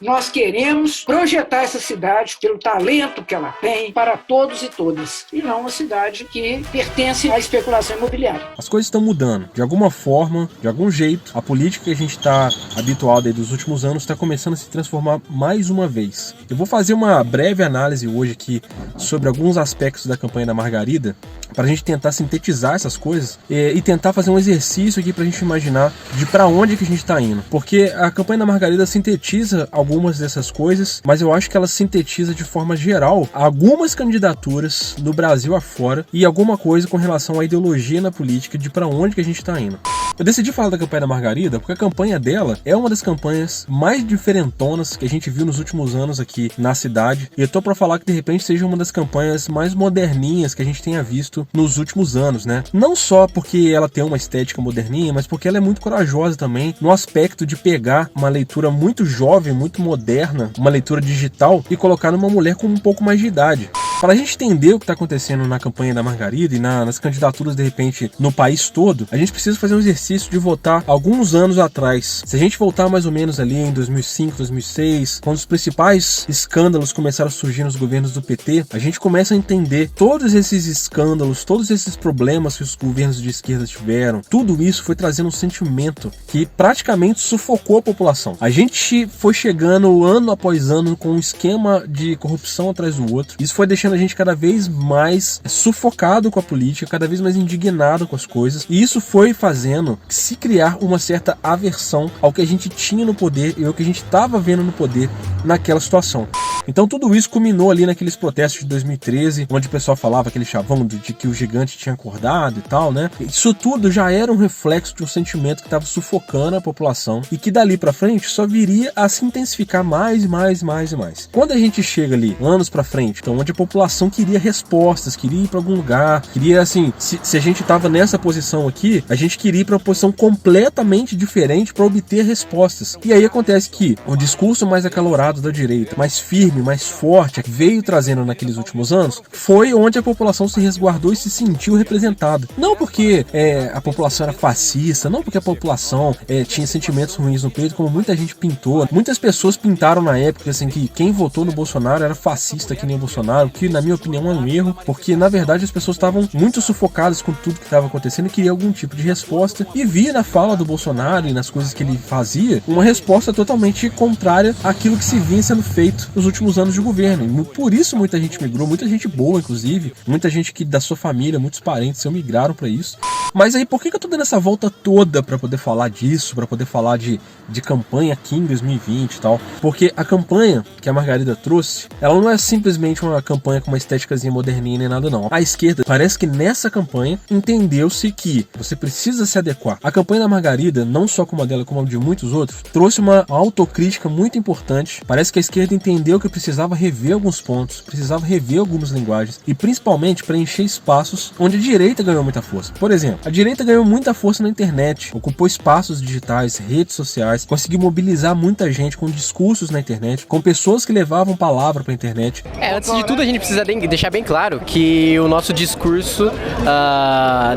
Nós queremos projetar essa cidade pelo talento que ela tem para todos e todas, e não uma cidade que pertence à especulação imobiliária. As coisas estão mudando. De alguma forma, de algum jeito, a política que a gente está habituado aí dos últimos anos está começando a se transformar mais uma vez. Eu vou fazer uma breve análise hoje aqui sobre alguns aspectos da campanha da Margarida, para a gente tentar sintetizar essas coisas e tentar fazer um exercício aqui para a gente imaginar de para onde que a gente está indo. Porque a campanha da Margarida sintetiza algumas dessas coisas, mas eu acho que ela sintetiza de forma geral algumas candidaturas no Brasil afora e alguma coisa com relação à ideologia na política de para onde que a gente está indo. Eu decidi falar da campanha da Margarida porque a campanha dela é uma das campanhas mais diferentonas que a gente viu nos últimos anos aqui na cidade, e eu tô para falar que de repente seja uma das campanhas mais moderninhas que a gente tenha visto nos últimos anos, né? Não só porque ela tem uma estética moderninha, mas porque ela é muito corajosa também no aspecto de pegar uma leitura muito jovem, muito moderna, uma leitura digital, e colocar numa mulher com um pouco mais de idade. Para a gente entender o que está acontecendo na campanha da Margarida e nas candidaturas, de repente, no país todo, a gente precisa fazer um exercício de voltar alguns anos atrás. Se a gente voltar mais ou menos ali em 2005, 2006, quando os principais escândalos começaram a surgir nos governos do PT, a gente começa a entender todos esses escândalos, todos esses problemas que os governos de esquerda tiveram. Tudo isso foi trazendo um sentimento que praticamente sufocou a população. A gente foi chegando ano após ano com um esquema de corrupção atrás do outro. Isso foi deixando a gente cada vez mais sufocado com a política, cada vez mais indignado com as coisas, e isso foi fazendo se criar uma certa aversão ao que a gente tinha no poder e ao que a gente estava vendo no poder naquela situação. Então tudo isso culminou ali naqueles protestos de 2013, onde o pessoal falava aquele chavão de que o gigante tinha acordado e tal, né? Isso tudo já era um reflexo de um sentimento que estava sufocando a população e que dali pra frente só viria a se intensificar mais e mais e mais e mais. Quando a gente chega ali, anos pra frente, então onde a população queria respostas, queria ir pra algum lugar, queria assim, se a gente tava nessa posição aqui, a gente queria ir pra uma posição completamente diferente para obter respostas. E aí acontece que o discurso mais acalorado da direita, mais firme, mais forte, que veio trazendo naqueles últimos anos, foi onde a população se resguardou e se sentiu representada. Não porque a população era fascista, não porque a população tinha sentimentos ruins no peito, como muita gente pintou. Muitas pessoas pintaram na época assim, que quem votou no Bolsonaro era fascista que nem o Bolsonaro, que na minha opinião é um erro, porque na verdade as pessoas estavam muito sufocadas com tudo que estava acontecendo e queriam algum tipo de resposta, e via na fala do Bolsonaro e nas coisas que ele fazia uma resposta totalmente contrária àquilo que se vinha sendo feito nos últimos anos de governo. E por isso muita gente migrou, muita gente boa inclusive, muita gente que da sua família, muitos parentes seu migraram para isso. Mas aí por que eu tô dando essa volta toda para poder falar disso, para poder falar de campanha aqui em 2020 e tal? Porque a campanha que a Margarida trouxe, ela não é simplesmente uma campanha com uma estéticazinha moderninha nem nada não. A esquerda, parece que nessa campanha entendeu-se que você precisa se adequar. A campanha da Margarida, não só como a dela, como a de muitos outros, trouxe uma autocrítica muito importante. Parece que a esquerda entendeu que precisava rever alguns pontos, precisava rever algumas linguagens e principalmente preencher espaços onde a direita ganhou muita força. Por exemplo, a direita ganhou muita força na internet, ocupou espaços digitais, redes sociais, conseguiu mobilizar muita gente com discursos na internet, com pessoas que levavam palavra pra internet. Antes de tudo a gente precisa deixar bem claro que o nosso discurso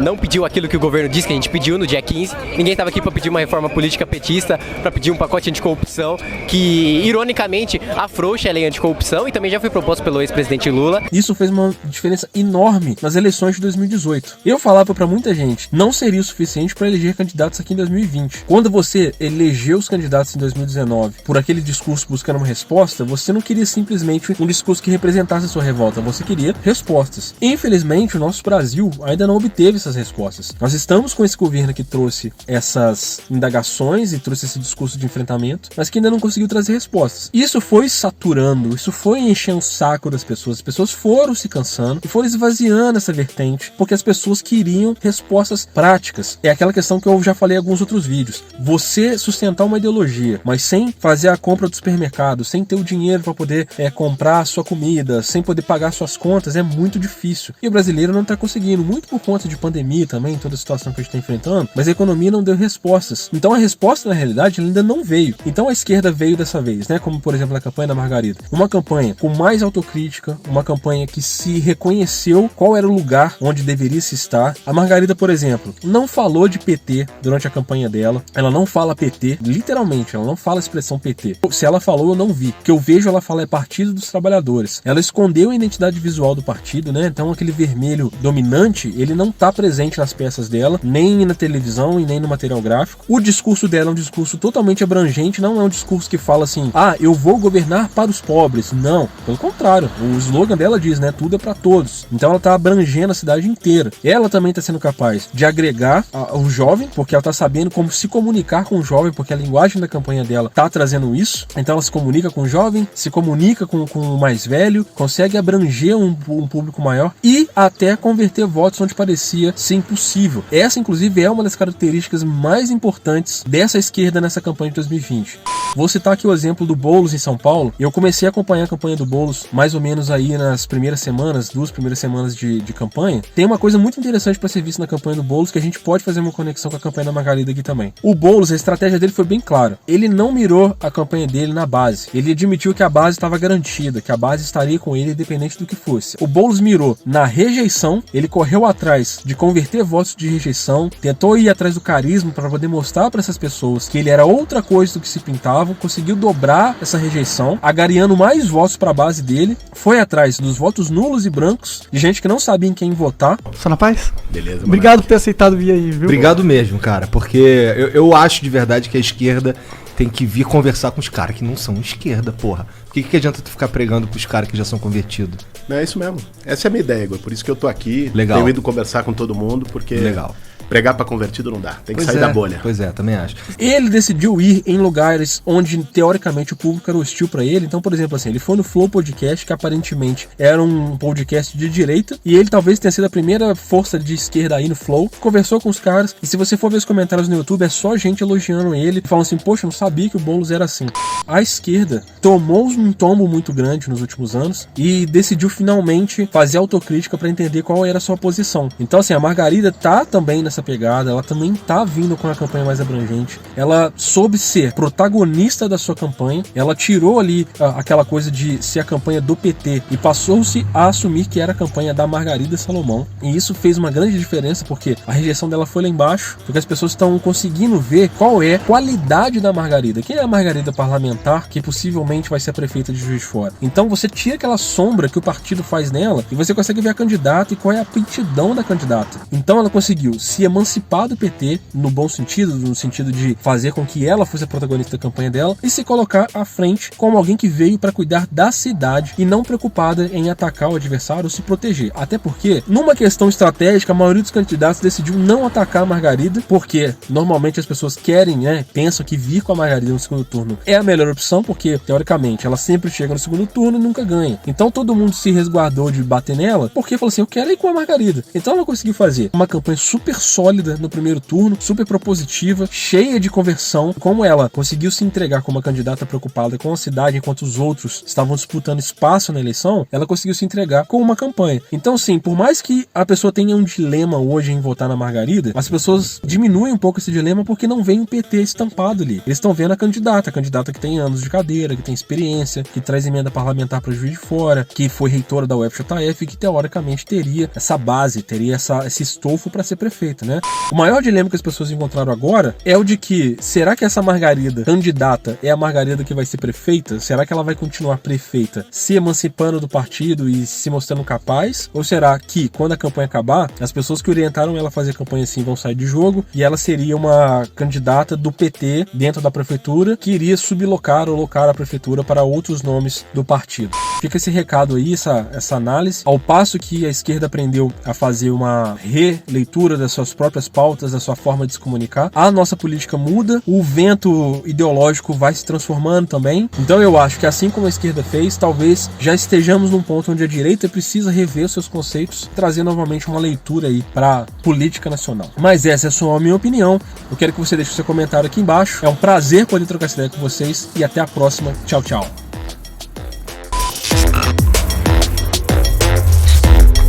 não pediu aquilo que o governo disse que a gente pediu no dia 15. Ninguém estava aqui para pedir uma reforma política petista, para pedir um pacote anticorrupção que, ironicamente, afrouxa a lei anticorrupção e também já foi proposto pelo ex-presidente Lula. Isso fez uma diferença enorme nas eleições de 2018. Eu falava para muita gente, não seria o suficiente para eleger candidatos aqui em 2020. Quando você elegeu os candidatos em 2019 por aquele discurso buscando uma resposta, você não queria simplesmente um discurso que representasse a sua revolta, você queria respostas. Infelizmente, o nosso Brasil ainda não obteve essas respostas. Nós estamos com esse governo que trouxe essas indagações e trouxe esse discurso de enfrentamento, mas que ainda não conseguiu trazer respostas. Isso foi saturando, isso foi enchendo o saco das pessoas. As pessoas foram se cansando e foram esvaziando essa vertente, porque as pessoas queriam respostas práticas. É aquela questão que eu já falei em alguns outros vídeos. Você sustentar uma ideologia, mas sem fazer a compra do supermercado, sem ter o dinheiro para poder comprar a sua comida, sem poder pagar suas contas, é muito difícil. E o brasileiro não está conseguindo, muito por conta de pandemia também, toda a situação que a gente está enfrentando, mas a economia não deu respostas. Então a resposta, na realidade, ainda não veio. Então a esquerda veio dessa vez, né? Como, por exemplo, na campanha da Margarida. uma campanha com mais autocrítica, uma campanha que se reconheceu qual era o lugar onde deveria se estar. A Margarida, por exemplo, não falou de PT durante a campanha dela, ela não fala PT, literalmente, ela não fala a expressão PT. Se ela falou, eu não vi. O que eu vejo ela fala é Partido dos Trabalhadores. Ela escondeu a identidade visual do partido, né? Então aquele vermelho dominante, ele não tá presente nas peças dela, nem na televisão e nem no material gráfico. O discurso dela é um discurso totalmente abrangente, não é um discurso que fala assim, eu vou governar para os pobres. Não, pelo contrário. O slogan dela diz, né? Tudo é para todos. Então ela tá abrangendo a cidade inteira. Ela também tá sendo capaz de agregar o jovem, porque ela tá sabendo como se comunicar com o jovem, porque a linguagem da campanha dela tá trazendo isso. Então ela se comunica com o jovem, se comunica com o mais velho, consegue abranger um público maior e até converter votos onde parecia ser impossível. Essa, inclusive, é uma das características mais importantes dessa esquerda nessa campanha de 2020. Vou citar aqui o exemplo do Boulos em São Paulo. Eu comecei a acompanhar a campanha do Boulos mais ou menos aí nas primeiras semanas, 2 primeiras semanas de campanha. Tem uma coisa muito interessante para ser vista na campanha do Boulos, que a gente pode fazer uma conexão com a campanha da Margarida aqui também. O Boulos, a estratégia dele foi bem clara. Ele não mirou a campanha dele na base. Ele admitiu que a base estava garantida, que a base estaria com ele independente do que fosse. O Boulos mirou na rejeição, ele correu atrás de converter votos de rejeição, tentou ir atrás do carisma para poder mostrar para essas pessoas que ele era outra coisa do que se pintava, conseguiu dobrar essa rejeição, agariando mais votos para a base dele, foi atrás dos votos nulos e brancos, de gente que não sabia em quem votar. Só na paz? Beleza, obrigado por ter aceitado vir aí, viu? Obrigado mesmo, cara, porque eu acho de verdade que a esquerda tem que vir conversar com os caras que não são esquerda, porra. Por que adianta tu ficar pregando pros caras que já são convertidos? É isso mesmo. Essa é a minha ideia, Igor. Por isso que eu tô aqui. Legal. Tenho ido conversar com todo mundo, porque legal. Pregar pra convertido não dá. Tem que sair da bolha. Pois é, também acho. Ele decidiu ir em lugares onde, teoricamente, o público era hostil pra ele. Então, por exemplo, assim, ele foi no Flow Podcast, que aparentemente era um podcast de direita, e ele talvez tenha sido a primeira força de esquerda aí no Flow. Conversou com os caras, e se você for ver os comentários no YouTube, é só gente elogiando ele, falando assim, poxa, eu não sabia que o Boulos era assim. A esquerda tomou um tombo muito grande nos últimos anos e decidiu finalmente fazer autocrítica pra entender qual era a sua posição. Então, assim, a Margarida tá também nessa pegada, ela também tá vindo com a campanha mais abrangente, ela soube ser protagonista da sua campanha, ela tirou ali aquela coisa de ser a campanha do PT e passou-se a assumir que era a campanha da Margarida Salomão, e isso fez uma grande diferença porque a rejeição dela foi lá embaixo, porque as pessoas estão conseguindo ver qual é a qualidade da Margarida, quem é a Margarida parlamentar que possivelmente vai ser a prefeita de Juiz de Fora. Então você tira aquela sombra que o partido faz nela e você consegue ver a candidata e qual é a aptidão da candidata. Então ela conseguiu se emancipar do PT, no bom sentido, no sentido de fazer com que ela fosse a protagonista da campanha dela e se colocar à frente como alguém que veio para cuidar da cidade e não preocupada em atacar o adversário ou se proteger. Até porque, numa questão estratégica, a maioria dos candidatos decidiu não atacar a Margarida, porque normalmente as pessoas querem, pensam que vir com a Margarida no segundo turno é a melhor opção, porque, teoricamente, ela sempre chega no segundo turno e nunca ganha. Então todo mundo se resguardou de bater nela, porque falou assim, eu quero ir com a Margarida. Então ela conseguiu fazer uma campanha super sólida no primeiro turno, super propositiva, cheia de conversão. Como ela conseguiu se entregar como uma candidata preocupada com a cidade, enquanto os outros estavam disputando espaço na eleição, ela conseguiu se entregar com uma campanha. Então, sim, por mais que a pessoa tenha um dilema hoje em votar na Margarida, as pessoas diminuem um pouco esse dilema porque não vem o PT estampado ali. Eles estão vendo a candidata que tem anos de cadeira, que tem experiência, que traz emenda parlamentar para Juiz de Fora, que foi reitora da UFJF, que teoricamente teria essa base, teria esse estofo para ser prefeita, né? O maior dilema que as pessoas encontraram agora é o de que, será que essa Margarida candidata é a Margarida que vai ser prefeita? Será que ela vai continuar prefeita se emancipando do partido e se mostrando capaz? Ou será que, quando a campanha acabar, as pessoas que orientaram ela a fazer campanha assim vão sair de jogo e ela seria uma candidata do PT dentro da prefeitura que iria sublocar ou locar a prefeitura para outros nomes do partido? Fica esse recado aí, essa análise. Ao passo que a esquerda aprendeu a fazer uma releitura das suas próprias pautas, da sua forma de se comunicar, a nossa política muda, o vento ideológico vai se transformando também. Então eu acho que assim como a esquerda fez, talvez já estejamos num ponto onde a direita precisa rever os seus conceitos, trazer novamente uma leitura aí para política nacional. Mas essa é só a minha opinião. Eu quero que você deixe o seu comentário aqui embaixo. É um prazer poder trocar essa ideia com vocês e até a próxima. Tchau, tchau.